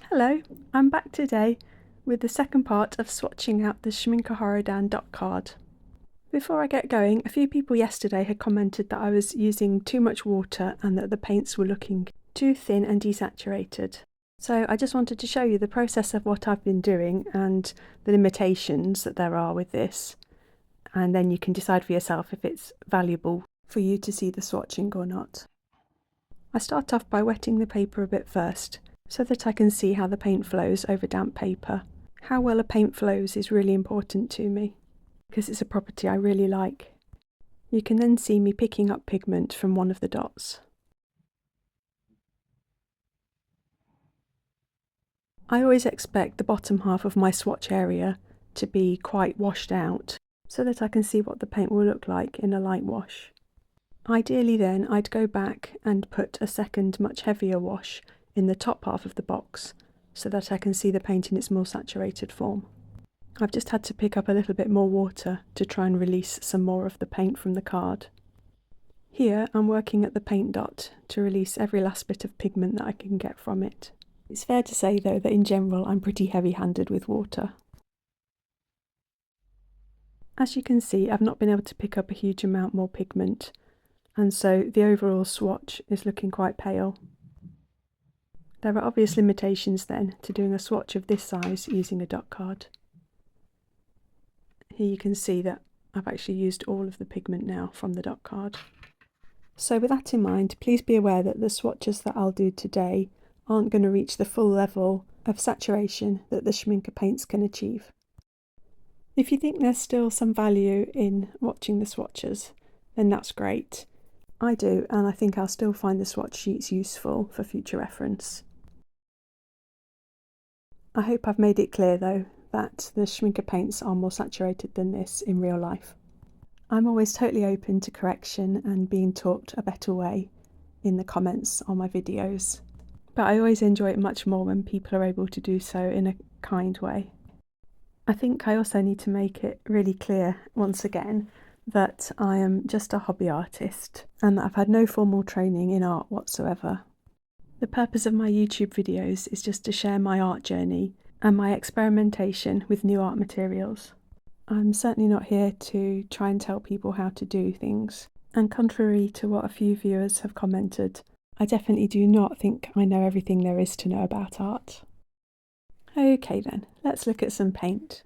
Hello, I'm back today with the second part of swatching out the Schmincke Horadam dot card. Before I get going, a few people yesterday had commented that I was using too much water and that the paints were looking too thin and desaturated. So I just wanted to show you the process of what I've been doing and the limitations that there are with this, and then you can decide for yourself if it's valuable for you to see the swatching or not. I start off by wetting the paper a bit first, so that I can see how the paint flows over damp paper. How well a paint flows is really important to me, because it's a property I really like. You can then see me picking up pigment from one of the dots. I always expect the bottom half of my swatch area to be quite washed out, so that I can see what the paint will look like in a light wash. Ideally then, I'd go back and put a second much heavier wash in the top half of the box, so that I can see the paint in its more saturated form. I've just had to pick up a little bit more water to try and release some more of the paint from the card. Here I'm working at the paint dot to release every last bit of pigment that I can get from it. It's fair to say though that in general I'm pretty heavy-handed with water. As you can see, I've not been able to pick up a huge amount more pigment, and so the overall swatch is looking quite pale. There are obvious limitations then to doing a swatch of this size using a dot card. Here you can see that I've actually used all of the pigment now from the dot card. So with that in mind, please be aware that the swatches that I'll do today aren't going to reach the full level of saturation that the Schmincke paints can achieve. If you think there's still some value in watching the swatches, then that's great. I do, and I think I'll still find the swatch sheets useful for future reference. I hope I've made it clear though that the Schmincke paints are more saturated than this in real life. I'm always totally open to correction and being taught a better way in the comments on my videos, but I always enjoy it much more when people are able to do so in a kind way. I think I also need to make it really clear once again that I am just a hobby artist and that I've had no formal training in art whatsoever. The purpose of my YouTube videos is just to share my art journey and my experimentation with new art materials. I'm certainly not here to try and tell people how to do things, and contrary to what a few viewers have commented, I definitely do not think I know everything there is to know about art. Okay then, let's look at some paint.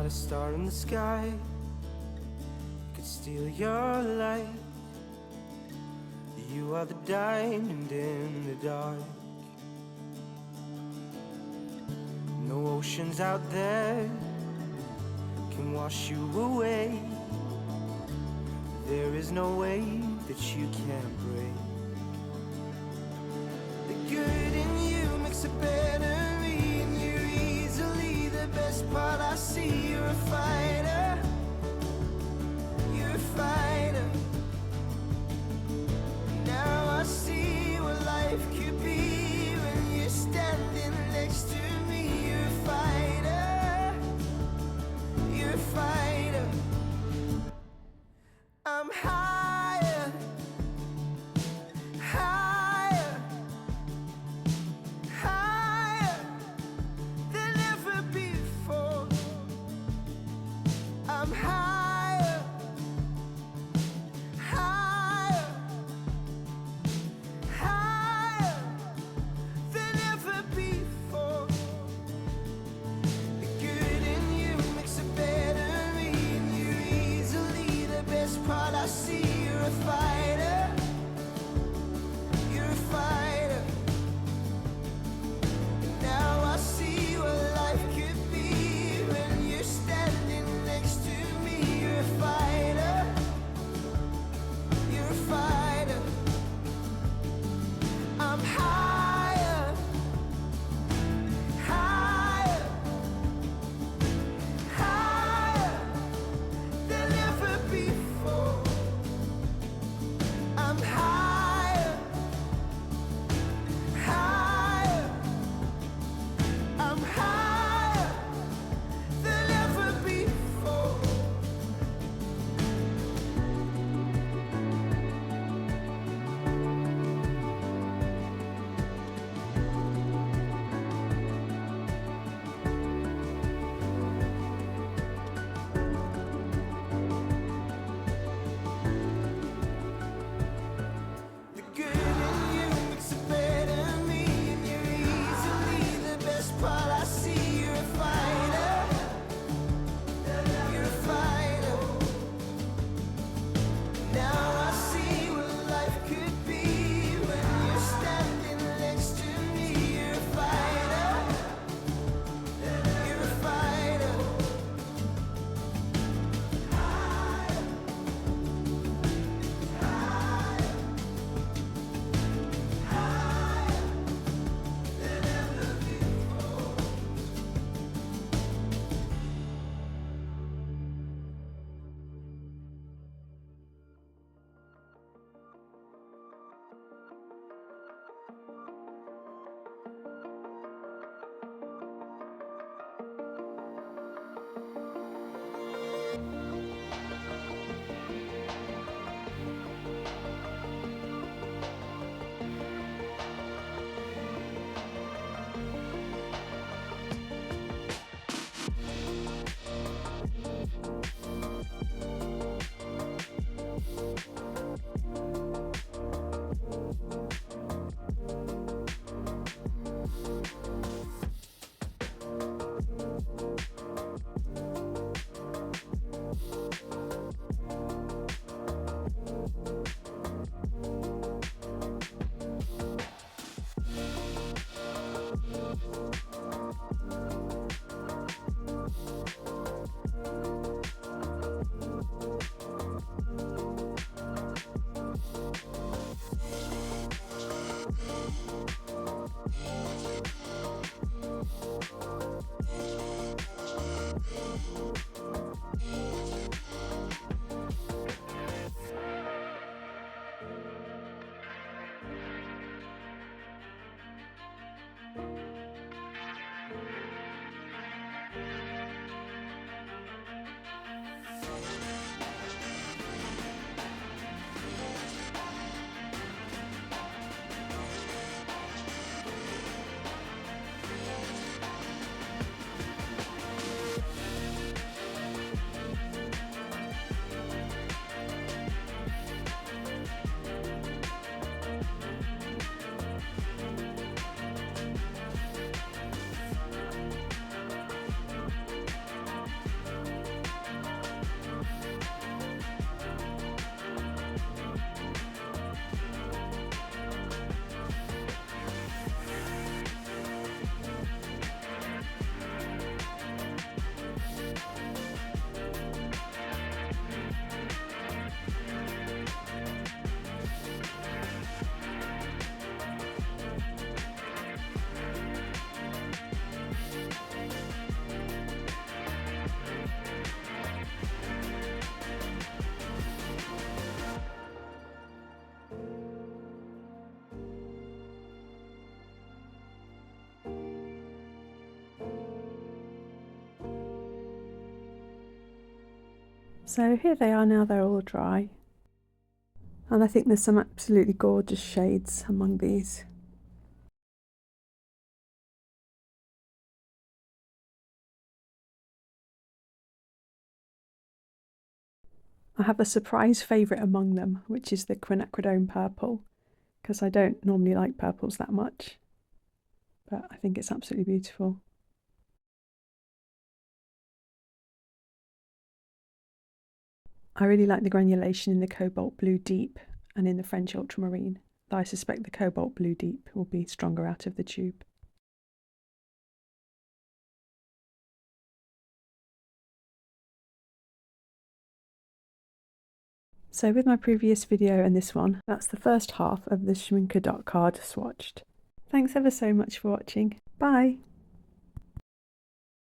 not a star in the sky could steal your light. You are the diamond in the dark. No oceans out there can wash you away. There is no wave that you can't break. The good in you makes a better me, and you're easily the best part I see. You're a fighter, you're a fighter. Now I see what life could be when you're standing next to me. You're a fighter, you're a fighter. I'm higher, So here they are now, they're all dry. And I think there's some absolutely gorgeous shades among these. I have a surprise favourite among them, which is the quinacridone purple, because I don't normally like purples that much, but I think it's absolutely beautiful. I really like the granulation in the cobalt blue deep and in the French ultramarine, though I suspect the cobalt blue deep will be stronger out of the tube. So with my previous video and this one, that's the first half of the Schmincke dot card swatched. Thanks ever so much for watching. Bye!